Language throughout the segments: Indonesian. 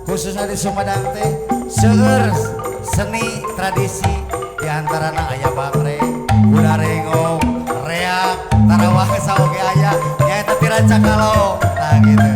Khususnya di Sumedang teh seueur seni tradisi diantarana aya bangre, budarengong, reak, tarawah saoge aya nyaeta tiran cakalo. Nah gitu.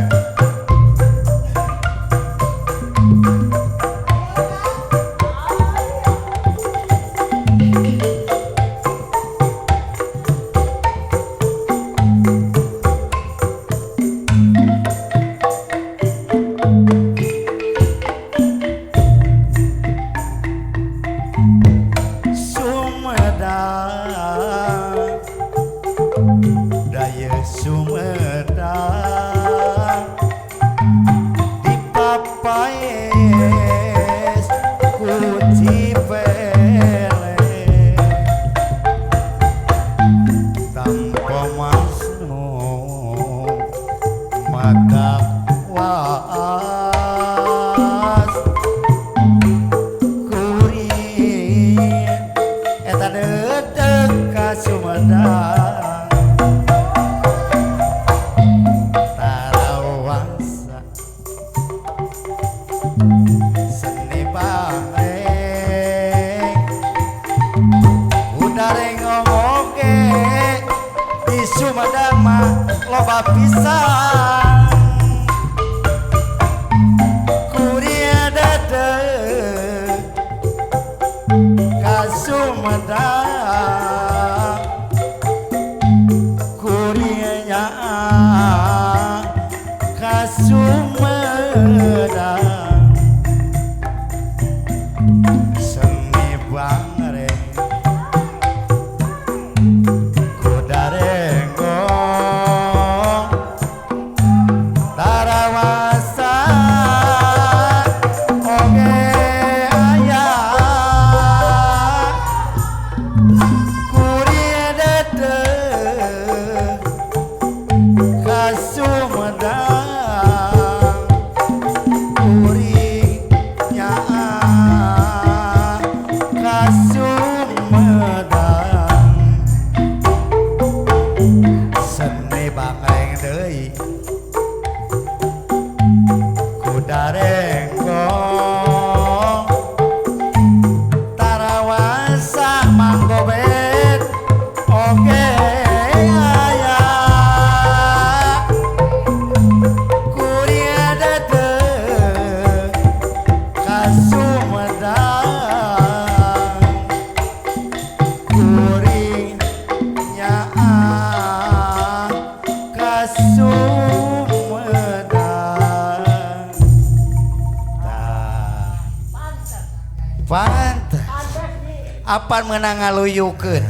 Apa menang ngaluyukeun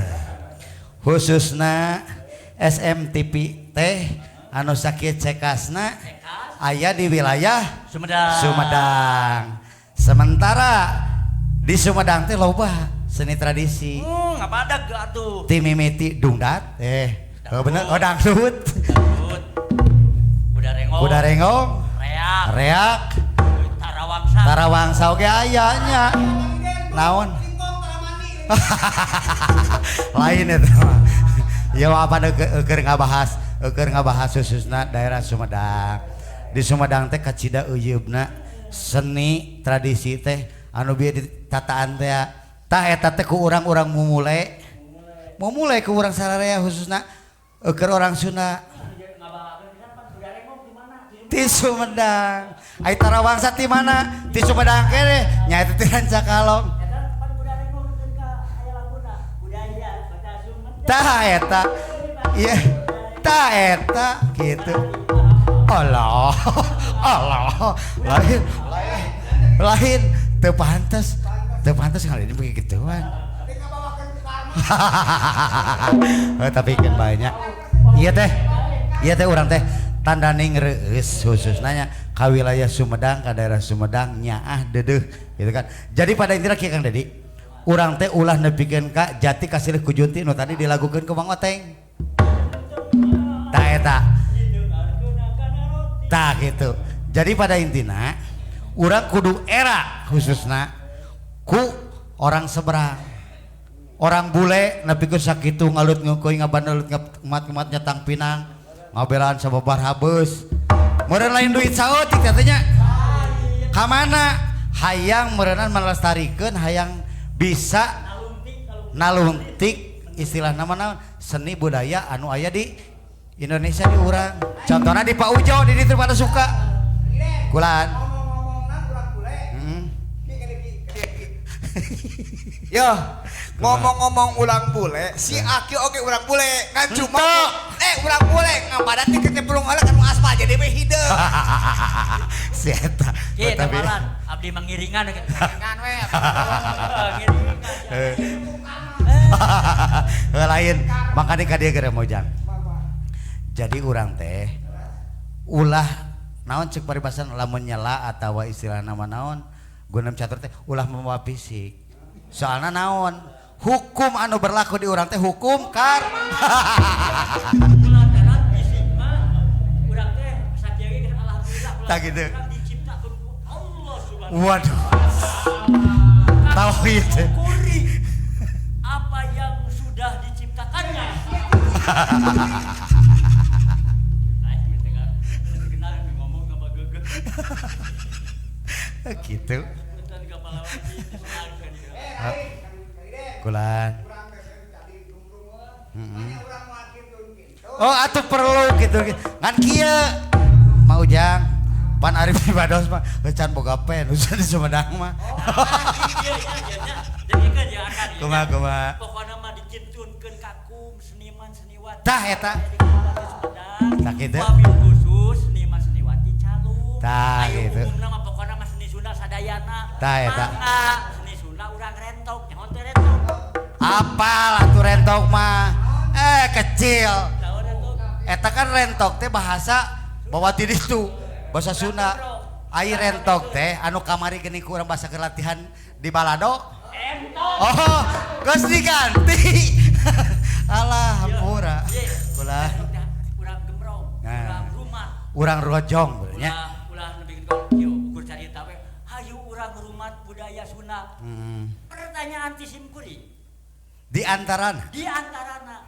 khususna SMTP teh anu sakit cekasna aya di wilayah Sumedang. Sementara di Sumedang teh loba seni tradisi. Ngapadag atuh? Ti mimiti dungdat bener dangdut. Budarengong, reak, tarawangsa oge ayanya. Naon? Lain itu ya apa keur ngabahas khususna daerah Sumedang. Di Sumedang teh kacida eyeubna seni tradisi teh anu bieu ditataan teh tah eta teh ku urang-urang mumule ku urang sararea khususna keur orang Sunda di Sumedang. Ai tarawangsa ti mana? Di Sumedang kene nyaeta ti Rancakalong. Tah eta iya tah eta gitu. Allah lain teu pantes kali ini begituan. Tapi kan banyak iya teh Iya teh urang teh tandaning reus khusus nanya ka wilayah Sumedang ka daerah Sumedang nyaah dedeuh gitu kan. Jadi pada intinya kieu Kang Dedi urang teh ulah nepikeun ka jati kasilih ku Junti nu tadi dilagukeun ku Mang Oteng. Tah eta. Tah gitu. Jadi pada intina urang kudu era khususna ku orang seberang. Orang bule nepikeun sakitu ngalut ngeukoy ngabandeut umat-umat nyetang pinang ngabelaan sababar habeus. Meureun lain duit saeutik katanya. Ka mana? Hayang meureunna melestarikeun hayang bisa nalungtik istilah nama naon seni budaya anu aya di Indonesia di urang. Contohna di Pak Ujo di ditu pada suka. Kulaan. Yo, ngomong-ngomong ulang bule, si Aki oge ulang bule, kan cuma ulang bule ngapadan dikeut nyemplung heula kan aspal jadi mah hideung. Si eta. Kieu teh malan abdi mangiringan we. Lain makanya ka dieu geura mojang. Jadi urang teh ulah naon cek paribasan lamun nyela atawa istilah nama naon guna catur teh ulah membawa fisik. Soalna naon hukum anu berlaku di urang teh hukum kar. Lantaran fisik mah urang teh sakieu ge alhamdulillah Tak gitu. diciptakeun ku Allah Subhanahu. Waduh. Tauhid. Syukuri apa yang sudah diciptakannya. Gitu. Kulan. Oh atuh perlu gitu. Ngan kieu mau jang pan Arif Ibados mah can boga pen usaha di Sumedang mah. Jadi kan ya akan Kumaha. pokoknya mah dicintunkeun kakum seniman seniwati. Tah eta. Tak gitu. Wabil khusus seniman seniwati Calung. Tah Ayo gitu. umumna mah pokoknya mah seni Sunda sadayana. Tah eta. Mangga seni Sunda urang rentok, nyaho teh rentok. Apal atuh rentok mah. Kecil. Tahu rentok? Eta kan rentok teh bahasa bawa ti ditu. Bahasa Sunda. Ai rentok teh anu kamari geuning ku urang bahasa kelatihan di balado. Rentok. Oh, geus diganti. Alah, hampura. Kulah. Urang gembrong, Nah. urang rumah. Urang rojong nya. Ulah nepi ka kieu ukur carita we. Hayu urang rumat budaya Sunda. Pertanyaan ti sim kuring. Di antarana. Di antarana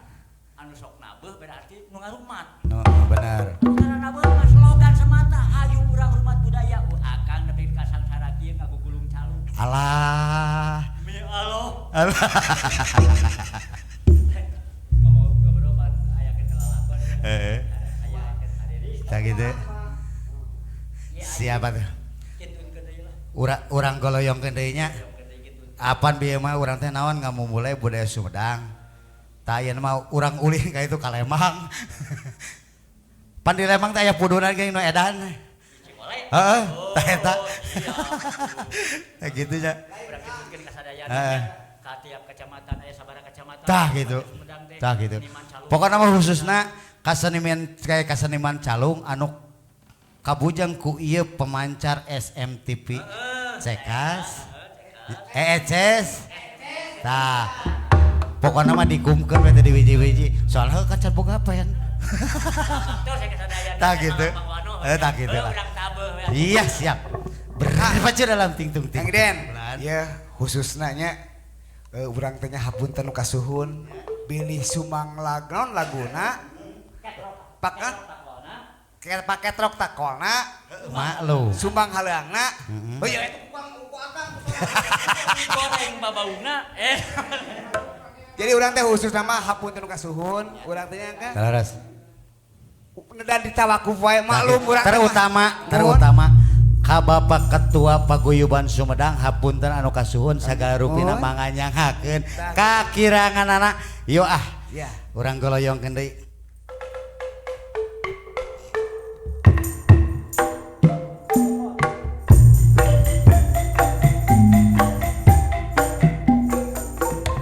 anu sok nabeuh berarti nu ngarumat. No, benar. Karena nabeuh mah slogan semata hayu urang rumat budaya. Akang nepi ka sangsara kieu ngagugulung calung. Alah. Mi Allah. Alah. Ngomong gobrol aya ketelalakon. Heeh. Aya kadiri. Tak gitu. Siapa tuh? Kintunkeun deui lah. Urang goloyongkeun deui nya. Kintunkeun deui kitu. Apan bieu mah urang teh naon ngamumulai budaya Sumedang. Tah ayeuna mah urang ulin ka itu ka Lembang. Pan di Lembang teh aya pudunan geuning nu edan. Cimole. Heeh, tah eta. Iya. Gitu nya. Urang kintunkeun ka sadayana. Heeh. Ka tiap kecamatan aya sabaraha kecamatan. Tah gitu. Sumedang teh Tah gitu. seniman calung. Pokokna mah khususna kaseniman calung anu kabujang ku ieu pemancar SMTV Cekas ECS tah pokokna mah digumkeun we teh di wiji-wiji soalnya kacan boga pen Tuh saya kesadayana. tah gitu tah gitu lah Urang tabeuh we. iya siap berpacu dalam ting-tung ting Kang Den, ya khususna nya urang teh nya hapunten nu kasuhun bilih sumang lagnon laguna paket rok takolna maklum sumbang haleungna. Oh iya eta ku akang. Goreng babauna Jadi urang teh khusus nama hapunten nu kasuhun, urang teh nya kan. Laras Dan ditawakuf wae maklum urang terutama ka Bapak Ketua Paguyuban Sumedang hapunten anu kasuhun sagala rupina manganyangakeun kakiranganana yo Ya. urang goloyongkeun deui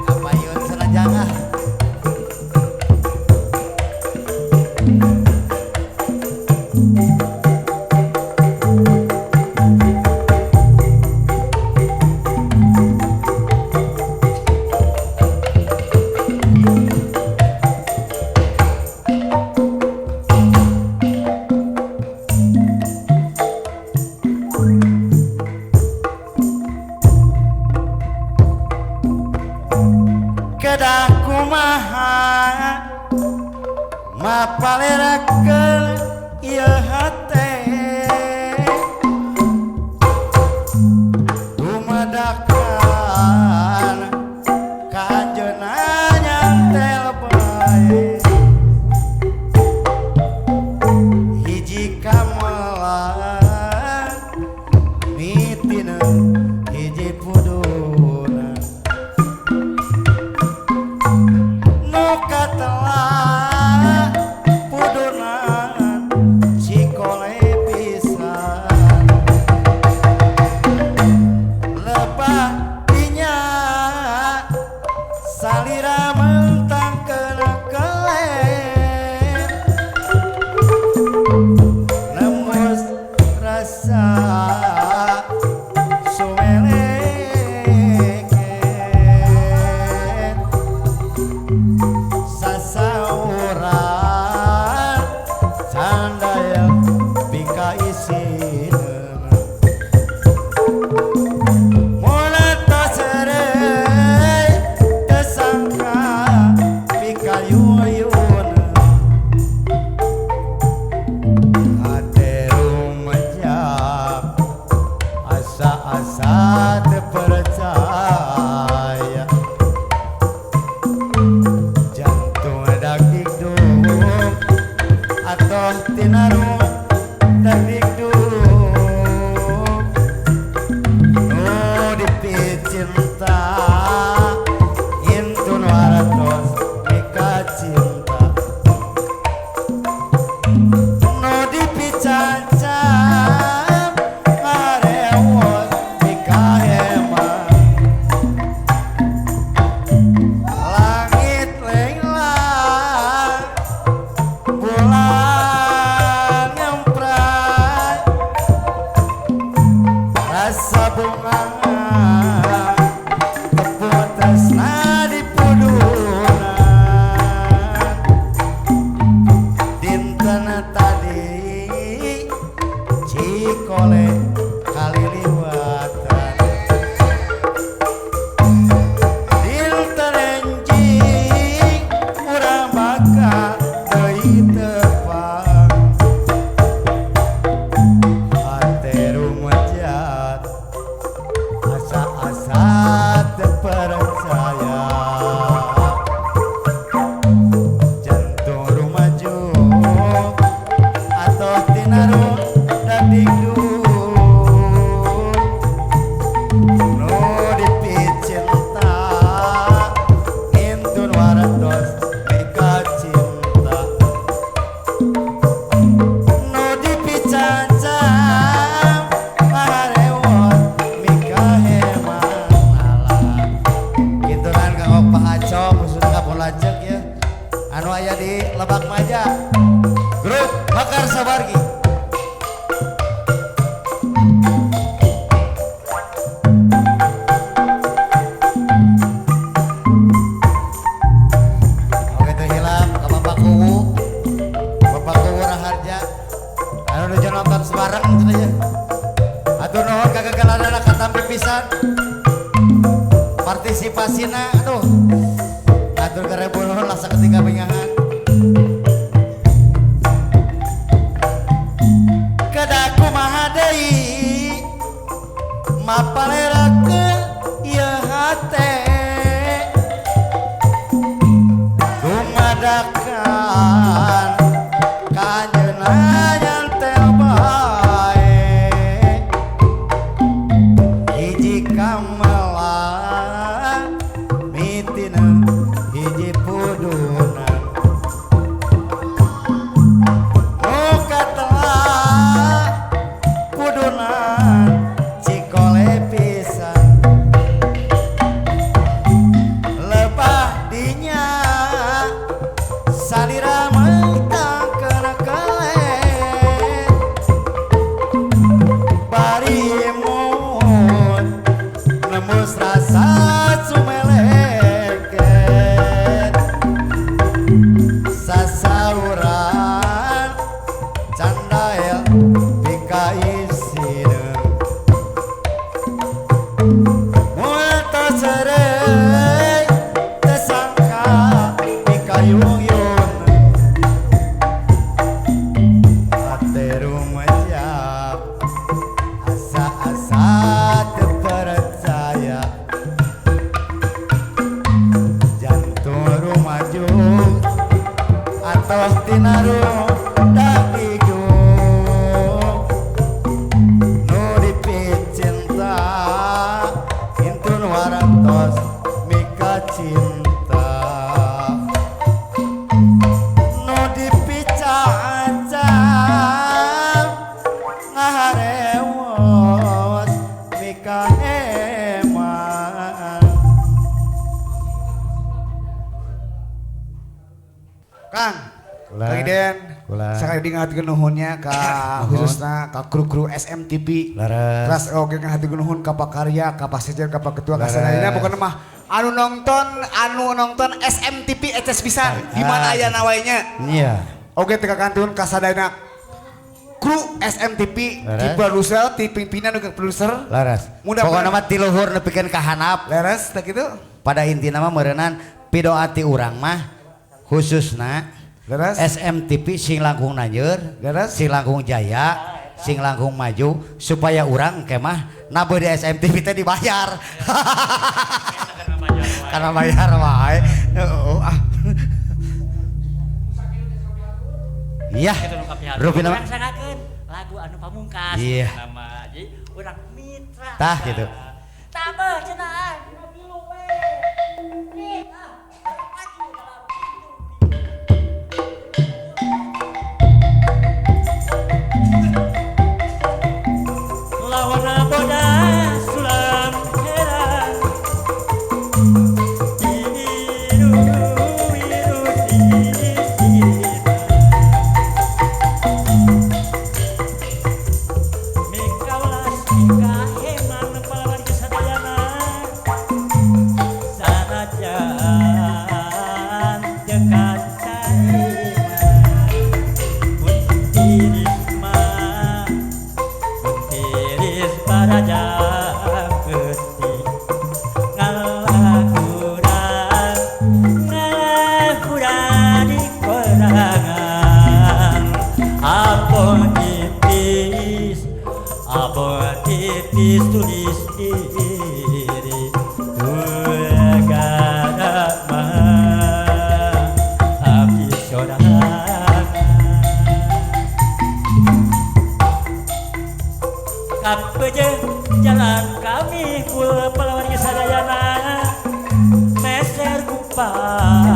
Apayun sarajangan Nemus rasa sumeleket sasauran candaya bika isina mula taserei kesangka bika yuyuna ate rumajak asa-asa terpercaya jantung dagdikduk atau tinaru dagdikduk nu dipit cinta intun waratos mika cinta nu dipit cancam arewos mika hemat langit lenglang bulan nyemprat rasa bunga tepuk tresna di pudunan dinten tadi cikole kali liwatan dinten enjing urang baka deui tepang ate rumajat asa-asa terpercaya jantung rumajuk atau tinaru dagdikduk nu dipit cinta intun waratos mika cinta nu dipit cancam arewos mika hemat alah gitu kan Kang Opa Aco sudah kapun lajeng ya anu aya di Lebak Maja grup Bakar Sabargi oke tuh hilang ke Bapak Kuwu Raharja anu nuju nonton sebareng gitu ya atur nuhun kagagalanana katampi pisan partisipasina aduh atur kerebu nuhun lasa ketika bengangan kedaku mahadeui mapalerakeun ieu hate dumadakan kanjeunna nyantel bae hiji kamelang mitina hiji pudunan muka telah pudunan cikole pisan lebah dinya salira mentang kena kelek ngahatikeun nuhunnya ka khususna ka kru-kru SMTV. Laras. Terus oge ngahatikeun nuhun ka pakarya, ka pasejen, ka ketua ka Laras. sadayana pokona mah anu nonton SMTV eces pisan. Di mana aya nawainya? Iya. Oge teu kakantun ka sadayana kru SMTV, Laras. di produser, di pimpinan juga produser. Laras. Mudah-mudahan- Pokona mah ti luhur nepikeun ka handap. Leres tak gitu? Pada intina mah meureunnan pidoati urang mah khususna Leres? SMTV sing langkung nanjeur, Leres? sing langkung jaya, sing langkung maju supaya urang ke mah nabeuh di SMTV teh dibayar. Karena bayar wae. Heeh. Iya. Rupi nama. Urang sangakeun lagu anu pamungkas. Iya. Nama jadi urang mitra. Tah gitu. Tambah cenah. Dulu we. Mitra. Maju dalam hidup. Lawan bodas sulam heran. Biru biru Mikaulas kaheman pahlawan kesadayana sanajan dekat Kuntiris baraja peti ngalakurang di korangan Abon tipis tulis diri Gagana mah habis sorangan Kapejeng jalan kami kul pahlawan kesadayana meser kupang